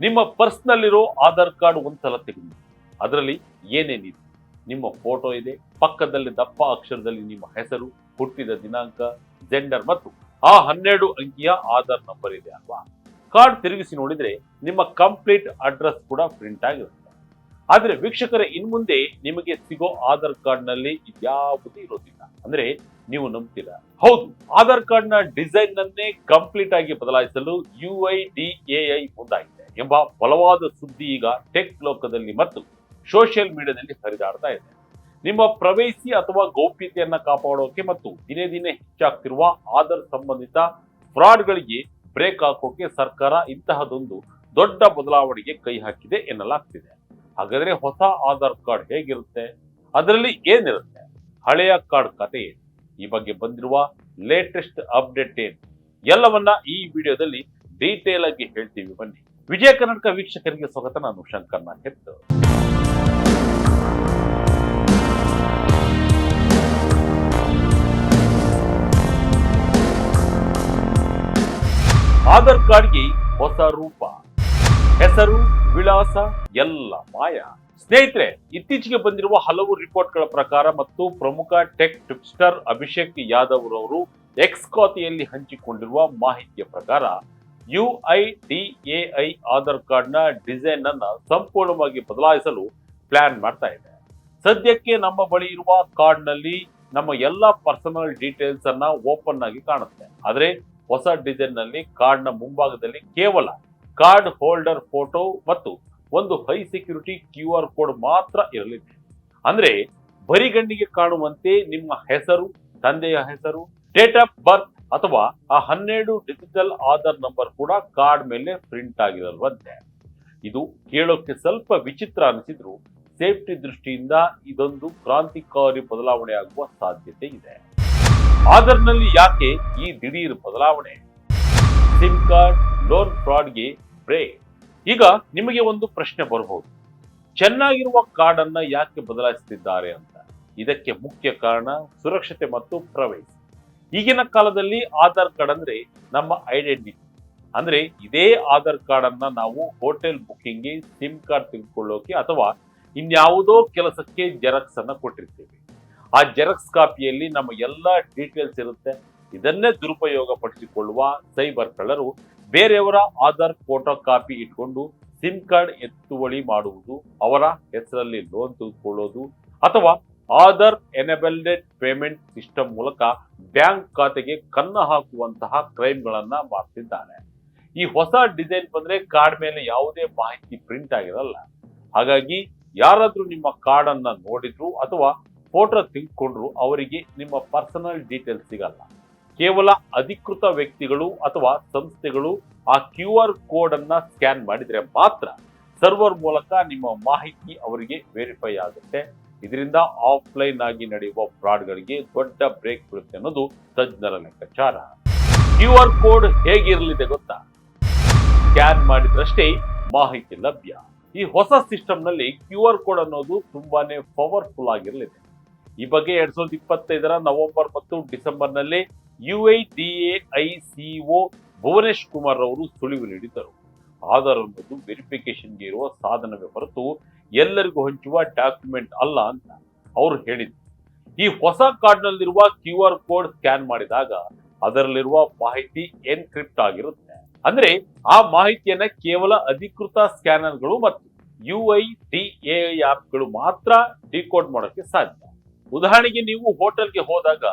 ನಿಮ್ಮ ಪರ್ಸ್ನಲ್ಲಿರೋ ಆಧಾರ್ ಕಾರ್ಡ್ ಒಂದ್ಸಲ ತೆಗೆದು ಅದರಲ್ಲಿ ಏನೇನಿದೆ, ನಿಮ್ಮ ಫೋಟೋ ಇದೆ, ಪಕ್ಕದಲ್ಲಿ ದಪ್ಪ ಅಕ್ಷರದಲ್ಲಿ ನಿಮ್ಮ ಹೆಸರು, ಹುಟ್ಟಿದ ದಿನಾಂಕ, ಜೆಂಡರ್ ಮತ್ತು ಆ 12 ಅಂಕಿಯ ಆಧಾರ್ ನಂಬರ್ ಇದೆ ಅಲ್ವಾ. ಕಾರ್ಡ್ ತಿರುಗಿಸಿ ನೋಡಿದ್ರೆ ನಿಮ್ಮ ಕಂಪ್ಲೀಟ್ ಅಡ್ರೆಸ್ ಕೂಡ ಪ್ರಿಂಟ್ ಆಗಿರುತ್ತೆ. ಆದ್ರೆ ವೀಕ್ಷಕರೇ, ಇನ್ಮುಂದೆ ನಿಮಗೆ ಸಿಗೋ ಆಧಾರ್ ಕಾರ್ಡ್ ನಲ್ಲಿ ಇದ್ಯಾವುದೂ ಇರೋದಿಲ್ಲ. ಅಂದ್ರೆ ನೀವು ನಂಬ್ತೀರಾ? ಹೌದು, ಆಧಾರ್ ಕಾರ್ಡ್ ನ ಡಿಸೈನ್ ನನ್ನೇ ಕಂಪ್ಲೀಟ್ ಆಗಿ ಬದಲಾಯಿಸಲು UIDAI ಮುಂದಾಗಿದೆ ಎಂಬ ಬಲವಾದ ಸುದ್ದಿ ಈಗ ಟೆಕ್ ಲೋಕದಲ್ಲಿ ಮತ್ತು ಸೋಷಿಯಲ್ ಮೀಡಿಯಾದಲ್ಲಿ ಹರಿದಾಡ್ತಾ ಇದೆ. ನಿಮ್ಮ ಪ್ರೈವಸಿ ಅಥವಾ ಗೌಪ್ಯತೆಯನ್ನ ಕಾಪಾಡೋಕೆ ಮತ್ತು ದಿನೇ ದಿನೇ ಹೆಚ್ಚಾಗ್ತಿರುವ ಆಧಾರ್ ಸಂಬಂಧಿತ ಫ್ರಾಡ್ಗಳಿಗೆ ಬ್ರೇಕ್ ಹಾಕೋಕೆ ಸರ್ಕಾರ ಇಂತಹದೊಂದು ದೊಡ್ಡ ಬದಲಾವಣೆಗೆ ಕೈ ಹಾಕಿದೆ ಎನ್ನಲಾಗ್ತಿದೆ. ಹಾಗಾದ್ರೆ ಹೊಸ ಆಧಾರ್ ಕಾರ್ಡ್ ಹೇಗಿರುತ್ತೆ, ಅದರಲ್ಲಿ ಏನಿರುತ್ತೆ, ಹಳೆಯ ಕಾರ್ಡ್ ಕಥೆ ಏನು, ಈ ಬಗ್ಗೆ ಬಂದಿರುವ ಲೇಟೆಸ್ಟ್ ಅಪ್ಡೇಟ್ ಏನು, ಎಲ್ಲವನ್ನ ಈ ವಿಡಿಯೋದಲ್ಲಿ ಡೀಟೇಲ್ ಆಗಿ ಹೇಳ್ತೀವಿ. ಬನ್ನಿ. ವಿಜಯ ಕರ್ನಾಟಕ ವೀಕ್ಷಕರಿಗೆ ಸ್ವಾಗತ. ನಾನು ಶಂಕರ್ ನಾಯಕ್. ಆಧಾರ್ ಕಾರ್ಡ್ಗೆ ಹೊಸ ರೂಪ, ಹೆಸರು, ವಿಳಾಸ ಎಲ್ಲ ಮಾಯ. ಸ್ನೇಹಿತರೆ, ಇತ್ತೀಚೆಗೆ ಬಂದಿರುವ ಹಲವು ರಿಪೋರ್ಟ್ಗಳ ಪ್ರಕಾರ ಮತ್ತು ಪ್ರಮುಖ ಟೆಕ್ ಟಿಪ್ಸ್ಟರ್ ಅಭಿಷೇಕ್ ಯಾದವ್ ರವರು ಎಕ್ಸ್ ಖಾತೆಯಲ್ಲಿ ಹಂಚಿಕೊಂಡಿರುವ ಮಾಹಿತಿಯ ಪ್ರಕಾರ UIDAI ಆಧಾರ್ ಕಾರ್ಡ್ ನ ಡಿಸೈನ್ ಅನ್ನ ಸಂಪೂರ್ಣವಾಗಿ ಬದಲಾಯಿಸಲು ಪ್ಲಾನ್ ಮಾಡ್ತಾ ಇದೆ. ಸದ್ಯಕ್ಕೆ ನಮ್ಮ ಬಳಿ ಇರುವ ಕಾರ್ಡ್ ನಲ್ಲಿ ನಮ್ಮ ಎಲ್ಲಾ ಪರ್ಸನಲ್ ಡೀಟೇಲ್ಸ್ ಅನ್ನ ಓಪನ್ ಆಗಿ ಕಾಣುತ್ತೆ. ಆದ್ರೆ ಹೊಸ ಡಿಸೈನ್ ನಲ್ಲಿ ಕಾರ್ಡ್ ನ ಮುಂಭಾಗದಲ್ಲಿ ಕೇವಲ ಕಾರ್ಡ್ ಹೋಲ್ಡರ್ ಫೋಟೋ ಮತ್ತು ಒಂದು ಹೈ ಸೆಕ್ಯೂರಿಟಿ QR ಕೋಡ್ ಮಾತ್ರ ಇರಲಿದೆ. ಅಂದ್ರೆ ಬರಿಗಣ್ಣಿಗೆ ಕಾಣುವಂತೆ ನಿಮ್ಮ ಹೆಸರು, ತಂದೆಯ ಹೆಸರು, ಡೇಟ್ ಆಫ್ ಬರ್ತ್ ಅಥವಾ ಆ 12 ಡಿಜಿಟಲ್ ಆಧಾರ್ ನಂಬರ್ ಕೂಡ ಕಾರ್ಡ್ ಮೇಲೆ ಪ್ರಿಂಟ್ ಆಗಿರಲ್ವಂತೆ. ಇದು ಕೇಳೋಕೆ ಸ್ವಲ್ಪ ವಿಚಿತ್ರ ಅನಿಸಿದ್ರು ಸೇಫ್ಟಿ ದೃಷ್ಟಿಯಿಂದ ಇದೊಂದು ಕ್ರಾಂತಿಕಾರಿ ಬದಲಾವಣೆ ಆಗುವ ಸಾಧ್ಯತೆ ಇದೆ. ಆಧಾರ್ ನಲ್ಲಿ ಯಾಕೆ ಈ ದಿಢೀರ್ ಬದಲಾವಣೆ? ಸಿಮ್ ಕಾರ್ಡ್ ಲೋನ್ ಫ್ರಾಡ್ಗೆ ಬ್ರೇಕ್. ಈಗ ನಿಮಗೆ ಒಂದು ಪ್ರಶ್ನೆ ಬರಬಹುದು, ಚೆನ್ನಾಗಿರುವ ಕಾರ್ಡ್ ಅನ್ನ ಯಾಕೆ ಬದಲಾಯಿಸುತ್ತಿದ್ದಾರೆ ಅಂತ. ಇದಕ್ಕೆ ಮುಖ್ಯ ಕಾರಣ ಸುರಕ್ಷತೆ ಮತ್ತು ಪ್ರೈವಸಿ. ಈಗಿನ ಕಾಲದಲ್ಲಿ ಆಧಾರ್ ಕಾರ್ಡ್ ಅಂದ್ರೆ ನಮ್ಮ ಐಡೆಂಟಿಟಿ. ಅಂದ್ರೆ ಇದೇ ಆಧಾರ್ ಕಾರ್ಡ್ ಅನ್ನ ನಾವು ಹೋಟೆಲ್ ಬುಕ್ಕಿಂಗ್ಗೆ, ಸಿಮ್ ಕಾರ್ಡ್ ತೆಗೆದುಕೊಳ್ಳೋಕೆ ಅಥವಾ ಇನ್ಯಾವುದೋ ಕೆಲಸಕ್ಕೆ ಜೆರಾಕ್ಸ್ ಅನ್ನ ಕೊಟ್ಟಿರ್ತೀವಿ. ಆ ಜೆರಾಕ್ಸ್ ಕಾಪಿಯಲ್ಲಿ ನಮ್ಮ ಎಲ್ಲಾ ಡೀಟೇಲ್ಸ್ ಇರುತ್ತೆ. ಇದನ್ನೇ ದುರುಪಯೋಗ ಪಡಿಸಿಕೊಳ್ಳುವ ಸೈಬರ್ ಕಳ್ಳರು ಬೇರೆಯವರ ಆಧಾರ್ ಫೋಟೋ ಕಾಪಿ ಇಟ್ಕೊಂಡು ಸಿಮ್ ಕಾರ್ಡ್ ಎತ್ತುವಳಿ ಮಾಡುವುದು, ಅವರ ಹೆಸರಲ್ಲಿ ಲೋನ್ ತೆಗೆದುಕೊಳ್ಳೋದು ಅಥವಾ ಆಧಾರ್ ಎನೇಬಲ್ಡ್ ಪೇಮೆಂಟ್ ಸಿಸ್ಟಮ್ ಮೂಲಕ ಬ್ಯಾಂಕ್ ಖಾತೆಗೆ ಕನ್ನ ಹಾಕುವಂತಹ ಕ್ರೈಮ್ಗಳನ್ನ ಮಾಡ್ತಿದ್ದಾರೆ. ಈ ಹೊಸ ಡಿಸೈನ್ ಬಂದ್ರೆ ಕಾರ್ಡ್ ಮೇಲೆ ಯಾವುದೇ ಮಾಹಿತಿ ಪ್ರಿಂಟ್ ಆಗಿರಲ್ಲ. ಹಾಗಾಗಿ ಯಾರಾದ್ರೂ ನಿಮ್ಮ ಕಾರ್ಡ್ ಅನ್ನ ನೋಡಿದ್ರು ಅಥವಾ ಫೋಟೋ ತೆಗೆದುಕೊಂಡ್ರು ಅವರಿಗೆ ನಿಮ್ಮ ಪರ್ಸನಲ್ ಡೀಟೇಲ್ಸ್ ಸಿಗಲ್ಲ. ಕೇವಲ ಅಧಿಕೃತ ವ್ಯಕ್ತಿಗಳು ಅಥವಾ ಸಂಸ್ಥೆಗಳು ಆ QR ಕೋಡ್ ಅನ್ನ ಸ್ಕ್ಯಾನ್ ಮಾಡಿದ್ರೆ ಮಾತ್ರ ಸರ್ವರ್ ಮೂಲಕ ನಿಮ್ಮ ಮಾಹಿತಿ ಅವರಿಗೆ ವೆರಿಫೈ ಆಗುತ್ತೆ. ಇದರಿಂದ ಆಫ್ಲೈನ್ ಆಗಿ ನಡೆಯುವ ಫ್ರಾಡ್ಗಳಿಗೆ ದೊಡ್ಡ ಬ್ರೇಕ್ ಬೀಳುತ್ತೆ ಅನ್ನೋದು ತಜ್ಞರ ಲೆಕ್ಕಾಚಾರ. QR ಕೋಡ್ ಹೇಗಿರಲಿದೆ ಗೊತ್ತಾ? ಸ್ಕ್ಯಾನ್ ಮಾಡಿದ್ರಷ್ಟೇ ಮಾಹಿತಿ ಲಭ್ಯ. ಈ ಹೊಸ ಸಿಸ್ಟಮ್ ನಲ್ಲಿ QR ಕೋಡ್ ಅನ್ನೋದು ತುಂಬಾನೇ ಪವರ್ಫುಲ್ ಆಗಿರಲಿದೆ. ಈ ಬಗ್ಗೆ 2025 ನವೆಂಬರ್ ಮತ್ತು ಡಿಸೆಂಬರ್ ನಲ್ಲಿ UIDAI CEO ಭುವನೇಶ್ ಕುಮಾರ್ ಅವರು ಸುಳಿವು ನೀಡಿದ್ದರು. ಆಧಾರ್ ಅನ್ನೋದು ವೆರಿಫಿಕೇಶನ್ಗೆ ಇರುವ ಸಾಧನವೇ ಹೊರತು ಎಲ್ಲರಿಗೂ ಹಂಚುವ ಡಾಕ್ಯುಮೆಂಟ್ ಅಲ್ಲ ಅಂತ ಅವರು ಹೇಳಿದ್ರು. ಈ ಹೊಸ ಕಾರ್ಡ್ ನಲ್ಲಿರುವ QR ಕೋಡ್ ಸ್ಕ್ಯಾನ್ ಮಾಡಿದಾಗ ಅದರಲ್ಲಿರುವ ಮಾಹಿತಿ ಎನ್ಕ್ರಿಪ್ಟ್ ಆಗಿರುತ್ತೆ. ಅಂದ್ರೆ ಆ ಮಾಹಿತಿಯನ್ನ ಕೇವಲ ಅಧಿಕೃತ ಸ್ಕ್ಯಾನರ್ಗಳು ಮತ್ತು UIDAI ಆಪ್ಗಳು ಮಾತ್ರ ಡಿಕೋಡ್ ಮಾಡೋಕೆ ಸಾಧ್ಯ. ಉದಾಹರಣೆಗೆ, ನೀವು ಹೋಟೆಲ್ಗೆ ಹೋದಾಗ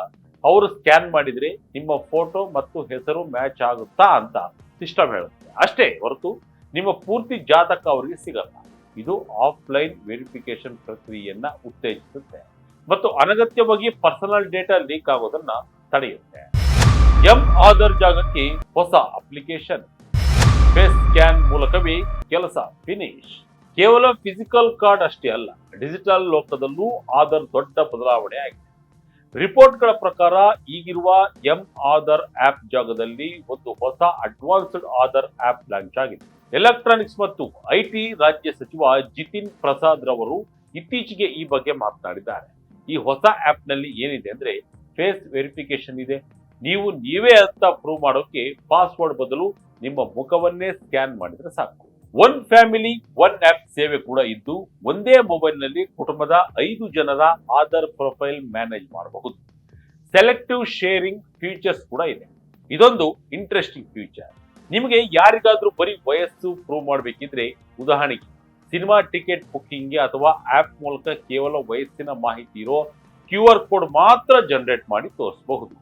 ಅವರು ಸ್ಕ್ಯಾನ್ ಮಾಡಿದ್ರೆ ನಿಮ್ಮ ಫೋಟೋ ಮತ್ತು ಹೆಸರು ಮ್ಯಾಚ್ ಆಗುತ್ತಾ ಅಂತ ಸಿಸ್ಟಮ್ ಹೇಳುತ್ತೆ ಅಷ್ಟೇ ಹೊರತು ನಿಮ್ಮ ಪೂರ್ತಿ ಜಾತಕ ಅವರಿಗೆ ಸಿಗಲ್ಲ. ಇದು ಆಫ್ಲೈನ್ ವೆರಿಫಿಕೇಶನ್ ಪ್ರಕ್ರಿಯೆಯನ್ನ ಉತ್ತೇಜಿಸುತ್ತೆ ಮತ್ತು ಅನಗತ್ಯವಾಗಿ ಪರ್ಸನಲ್ ಡೇಟಾ ಲೀಕ್ ಆಗೋದನ್ನ ತಡೆಯುತ್ತೆ. ಆಧಾರ್ ಜಾಗಕ್ಕೆ ಹೊಸ ಅಪ್ಲಿಕೇಶನ್, ಫೇಸ್ ಸ್ಕ್ಯಾನ್ ಮೂಲಕವೇ ಕೆಲಸ ಫಿನಿಶ್. ಕೇವಲ ಫಿಸಿಕಲ್ ಕಾರ್ಡ್ ಅಷ್ಟೇ ಅಲ್ಲ, ಡಿಜಿಟಲ್ ಲೋಕದಲ್ಲೂ ಆಧಾರ್ ದೊಡ್ಡ ಬದಲಾವಣೆ ಆಗಿದೆ. ರಿಪೋರ್ಟ್ಗಳ ಪ್ರಕಾರ ಈಗಿರುವ ಆಧಾರ್ ಆಪ್ ಜಾಗದಲ್ಲಿ ಒಂದು ಹೊಸ ಅಡ್ವಾನ್ಸ್ಡ್ ಆಧಾರ್ ಆಪ್ ಲಾಂಚ್ ಆಗಿದೆ. ಎಲೆಕ್ಟ್ರಾನಿಕ್ಸ್ ಮತ್ತು IT ರಾಜ್ಯ ಸಚಿವ ಜಿತಿನ್ ಪ್ರಸಾದ್ ರವರು ಇತ್ತೀಚೆಗೆ ಈ ಬಗ್ಗೆ ಮಾತನಾಡಿದ್ದಾರೆ. ಈ ಹೊಸ ಆಪ್ ನಲ್ಲಿ ಏನಿದೆ ಅಂದ್ರೆ ಫೇಸ್ ವೆರಿಫಿಕೇಶನ್ ಇದೆ. ನೀವೇ ಅಂತ ಪ್ರೂವ್ ಮಾಡೋಕೆ ಪಾಸ್ವರ್ಡ್ ಬದಲು ನಿಮ್ಮ ಮುಖವನ್ನೇ ಸ್ಕ್ಯಾನ್ ಮಾಡಿದ್ರೆ ಸಾಕು. ಒನ್ ಫ್ಯಾಮಿಲಿ ಒನ್ ಆಪ್ ಸೇವೆ ಕೂಡ ಇದ್ದು ಒಂದೇ ಮೊಬೈಲ್ನಲ್ಲಿ ಕುಟುಂಬದ 5 ಜನರ ಆಧಾರ್ ಪ್ರೊಫೈಲ್ ಮ್ಯಾನೇಜ್ ಮಾಡಬಹುದು. ಸೆಲೆಕ್ಟಿವ್ ಶೇರಿಂಗ್ ಫೀಚರ್ಸ್ ಕೂಡ ಇದೆ. ಇದೊಂದು ಇಂಟ್ರೆಸ್ಟಿಂಗ್ ಫೀಚರ್. ನಿಮಗೆ ಯಾರಿಗಾದ್ರೂ ಬರೀ ವಯಸ್ಸು ಪ್ರೂವ್ ಮಾಡಬೇಕಿದ್ರೆ, ಉದಾಹರಣೆಗೆ ಸಿನಿಮಾ ಟಿಕೆಟ್ ಬುಕ್ಕಿಂಗ್ಗೆ ಅಥವಾ ಆಪ್ ಮೂಲಕ ಕೇವಲ ವಯಸ್ಸಿನ ಮಾಹಿತಿ ಇರೋ QR ಕೋಡ್ ಮಾತ್ರ ಜನರೇಟ್ ಮಾಡಿ ತೋರಿಸಬಹುದು.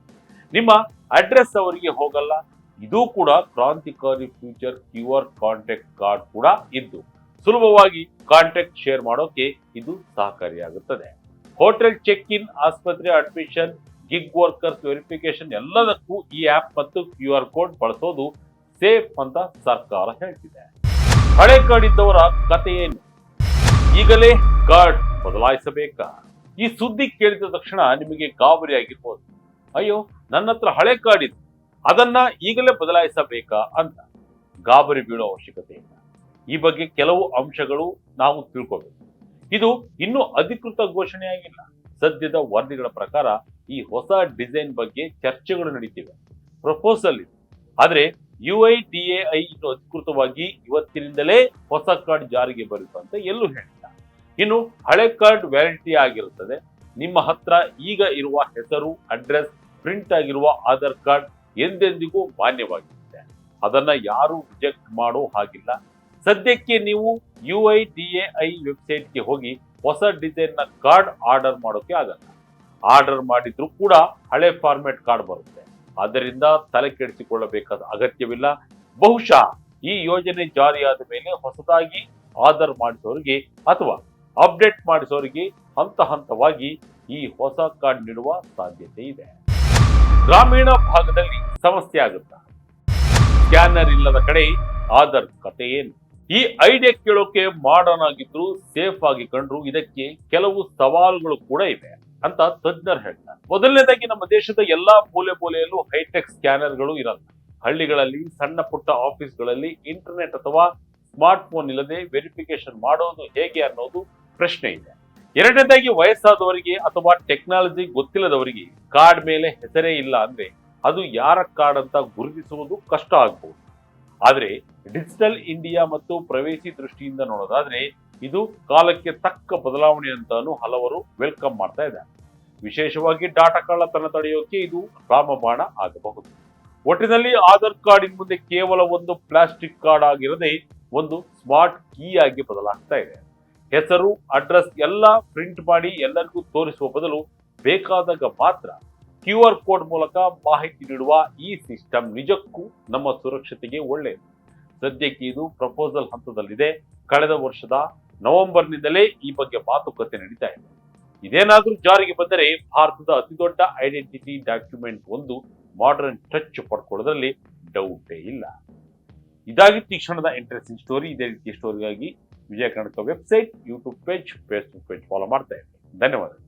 ನಿಮ್ಮ ಅಡ್ರೆಸ್ ಅವರಿಗೆ ಹೋಗಲ್ಲ. ಇದು ಕೂಡ ಕ್ರಾಂತಿಕಾರಿ ಫ್ಯೂಚರ್. QR ಕಾಂಟ್ಯಾಕ್ಟ್ ಕಾರ್ಡ್ ಕೂಡ ಇದ್ದು ಸುಲಭವಾಗಿ ಕಾಂಟ್ಯಾಕ್ಟ್ ಶೇರ್ ಮಾಡೋಕೆ ಇದು ಸಹಕಾರಿಯಾಗುತ್ತದೆ. ಹೋಟೆಲ್ ಚೆಕ್ ಇನ್, ಆಸ್ಪತ್ರೆ ಅಡ್ಮಿಷನ್, ಗಿಗ್ ವರ್ಕರ್ಸ್ ವೆರಿಫಿಕೇಶನ್ ಎಲ್ಲದಕ್ಕೂ ಈ ಆಪ್ ಮತ್ತು QR ಕೋಡ್ ಬಳಸೋದು ಸೇಫ್ ಅಂತ ಸರ್ಕಾರ ಹೇಳ್ತಿದೆ. ಹಳೆ ಕಾರ್ಡ್ ಇದ್ದವರ ಕತೆ ಏನು? ಈಗಲೇ ಕಾರ್ಡ್ ಬದಲಾಯಿಸಬೇಕಾ? ಈ ಸುದ್ದಿ ಕೇಳಿದ ತಕ್ಷಣ ನಿಮಗೆ ಗಾಬರಿ ಆಗಿರ್ಬೋದು. ಅಯ್ಯೋ, ನನ್ನ ಹತ್ರ ಹಳೆ ಕಾರ್ಡ್ ಇದೆ, ಅದನ್ನ ಈಗಲೇ ಬದಲಾಯಿಸಬೇಕಾ ಅಂತ. ಗಾಬರಿ ಬೀಳೋ ಅವಶ್ಯಕತೆ ಇಲ್ಲ. ಈ ಬಗ್ಗೆ ಕೆಲವು ಅಂಶಗಳು ನಾವು ತಿಳ್ಕೋಬೇಕು. ಇದು ಇನ್ನೂ ಅಧಿಕೃತ ಘೋಷಣೆಯಾಗಿಲ್ಲ. ಸದ್ಯದ ವರದಿಗಳ ಪ್ರಕಾರ ಈ ಹೊಸ ಡಿಸೈನ್ ಬಗ್ಗೆ ಚರ್ಚೆಗಳು ನಡೀತಿವೆ, ಪ್ರಪೋಸಲ್ ಇದೆ. ಆದ್ರೆ UIDAI ಇನ್ನು ಅಧಿಕೃತವಾಗಿ ಇವತ್ತಿನಿಂದಲೇ ಹೊಸ ಕಾರ್ಡ್ ಜಾರಿಗೆ ಬರುತ್ತೆ ಅಂತ ಎಲ್ಲೂ ಹೇಳಿಲ್ಲ. ಇನ್ನು ಹಳೆ ಕಾರ್ಡ್ ವ್ಯಾಲಿಡಿಟಿ ಆಗಿರುತ್ತದೆ. ನಿಮ್ಮ ಹತ್ರ ಈಗ ಇರುವ ಹೆಸರು, ಅಡ್ರೆಸ್, ಪ್ರಿಂಟ್ ಆಗಿರುವ ಆಧಾರ್ ಕಾರ್ಡ್ ಎಂದೆಂದಿಗೂ ಮಾನ್ಯವಾಗಿರುತ್ತೆ. ಅದನ್ನ ಯಾರು ರಿಜೆಕ್ಟ್ ಮಾಡೋ ಹಾಗಿಲ್ಲ. ಸದ್ಯಕ್ಕೆ ನೀವು UIDAI ವೆಬ್ಸೈಟ್ಗೆ ಹೋಗಿ ಹೊಸ ಡಿಸೈನ್ ನ ಕಾರ್ಡ್ ಆರ್ಡರ್ ಮಾಡೋಕೆ ಆಗಲ್ಲ. ಆರ್ಡರ್ ಮಾಡಿದ್ರು ಕೂಡ ಹಳೆ ಫಾರ್ಮೆಟ್ ಕಾರ್ಡ್ ಬರುತ್ತೆ. ಆದ್ದರಿಂದ ತಲೆ ಕೆಡಿಸಿಕೊಳ್ಳಬೇಕಾದ ಅಗತ್ಯವಿಲ್ಲ. ಬಹುಶಃ ಈ ಯೋಜನೆ ಜಾರಿಯಾದ ಮೇಲೆ ಹೊಸದಾಗಿ ಆರ್ಡರ್ ಮಾಡಿಸೋರಿಗೆ ಅಥವಾ ಅಪ್ಡೇಟ್ ಮಾಡಿಸೋರಿಗೆ ಹಂತ ಹಂತವಾಗಿ ಈ ಹೊಸ ಕಾರ್ಡ್ ನೀಡುವ ಸಾಧ್ಯತೆ ಇದೆ. ಗ್ರಾಮೀಣ ಭಾಗದಲ್ಲಿ ಸಮಸ್ಯೆ ಆಗುತ್ತಾ? ಸ್ಕ್ಯಾನರ್ ಇಲ್ಲದ ಕಡೆ ಆಧಾರ್ ಕತೆ ಏನು? ಈ ಐಡಿಯಾ ಕೇಳೋಕೆ ಮಾಡರ್ನ್ ಆಗಿದ್ರು, ಸೇಫ್ ಆಗಿ ಕಂಡ್ರು ಇದಕ್ಕೆ ಕೆಲವು ಸವಾಲುಗಳು ಕೂಡ ಇವೆ ಅಂತ ತಜ್ಞರು ಹೇಳ್ತಾರೆ. ಮೊದಲನೇದಾಗಿ, ನಮ್ಮ ದೇಶದ ಎಲ್ಲಾ ಮೂಲೆಯಲ್ಲೂ ಹೈಟೆಕ್ ಸ್ಕ್ಯಾನರ್ಗಳು ಇರಲ್ಲ. ಹಳ್ಳಿಗಳಲ್ಲಿ, ಸಣ್ಣ ಪುಟ್ಟ ಆಫೀಸ್ಗಳಲ್ಲಿ ಇಂಟರ್ನೆಟ್ ಅಥವಾ ಸ್ಮಾರ್ಟ್ ಫೋನ್ ಇಲ್ಲದೆ ವೆರಿಫಿಕೇಶನ್ ಮಾಡೋದು ಹೇಗೆ ಅನ್ನೋದು ಪ್ರಶ್ನೆ ಇದೆ. ಎರಡನೇದಾಗಿ, ವಯಸ್ಸಾದವರಿಗೆ ಅಥವಾ ಟೆಕ್ನಾಲಜಿ ಗೊತ್ತಿಲ್ಲದವರಿಗೆ ಕಾರ್ಡ್ ಮೇಲೆ ಹೆಸರೇ ಇಲ್ಲ ಅಂದ್ರೆ ಅದು ಯಾರ ಕಾರ್ಡ್ ಅಂತ ಗುರುತಿಸುವುದು ಕಷ್ಟ ಆಗಬಹುದು. ಆದ್ರೆ ಡಿಜಿಟಲ್ ಇಂಡಿಯಾ ಮತ್ತು ಪ್ರವೇಶಿ ದೃಷ್ಟಿಯಿಂದ ನೋಡೋದಾದ್ರೆ ಇದು ಕಾಲಕ್ಕೆ ತಕ್ಕ ಬದಲಾವಣೆ ಅಂತಾನು ಹಲವರು ವೆಲ್ಕಮ್ ಮಾಡ್ತಾ ಇದ್ದಾರೆ. ವಿಶೇಷವಾಗಿ ಡಾಟಾ ಕಳ್ಳತನ ತಡೆಯೋಕೆ ಇದು ರಾಮಬಾಣ ಆಗಬಹುದು. ಒಟ್ಟಿನಲ್ಲಿ ಆಧಾರ್ ಕಾರ್ಡ್ ಇನ್ ಮುಂದೆ ಕೇವಲ ಒಂದು ಪ್ಲಾಸ್ಟಿಕ್ ಕಾರ್ಡ್ ಆಗಿರದೆ ಒಂದು ಸ್ಮಾರ್ಟ್ ಕೀ ಆಗಿ ಬದಲಾಗ್ತಾ ಇದೆ. ಹೆಸರು, ಅಡ್ರೆಸ್ ಎಲ್ಲ ಪ್ರಿಂಟ್ ಮಾಡಿ ಎಲ್ಲರಿಗೂ ತೋರಿಸುವ ಬದಲು ಬೇಕಾದಾಗ ಮಾತ್ರ QR ಕೋಡ್ ಮೂಲಕ ಮಾಹಿತಿ ನೀಡುವ ಈ ಸಿಸ್ಟಮ್ ನಿಜಕ್ಕೂ ನಮ್ಮ ಸುರಕ್ಷತೆಗೆ ಒಳ್ಳೆಯದು. ಸದ್ಯಕ್ಕೆ ಇದು ಪ್ರಪೋಸಲ್ ಹಂತದಲ್ಲಿದೆ. ಕಳೆದ ವರ್ಷದ ನವೆಂಬರ್ನಿಂದಲೇ ಈ ಬಗ್ಗೆ ಮಾತುಕತೆ ನಡೀತಾ ಇದೆ. ಇದೇನಾದ್ರೂ ಜಾರಿಗೆ ಬಂದರೆ ಭಾರತದ ಅತಿದೊಡ್ಡ ಐಡೆಂಟಿಟಿ ಡಾಕ್ಯುಮೆಂಟ್ ಒಂದು ಮಾಡರ್ನ್ ಟಚ್ ಪಡ್ಕೊಳ್ಳೋದ್ರಲ್ಲಿ ಡೌಟೇ ಇಲ್ಲ. ಇದಾಗಿತ್ತು ಈ ಕ್ಷಣದ ಇಂಟ್ರೆಸ್ಟಿಂಗ್ ಸ್ಟೋರಿ. ಇದೇ ರೀತಿಯ ಸ್ಟೋರಿಗಾಗಿ Vijaya Karnataka website, YouTube page, Facebook page follow ಮಾಡ್ತಾ ಇದ್ದೀನಿ. ಧನ್ಯವಾದಗಳು.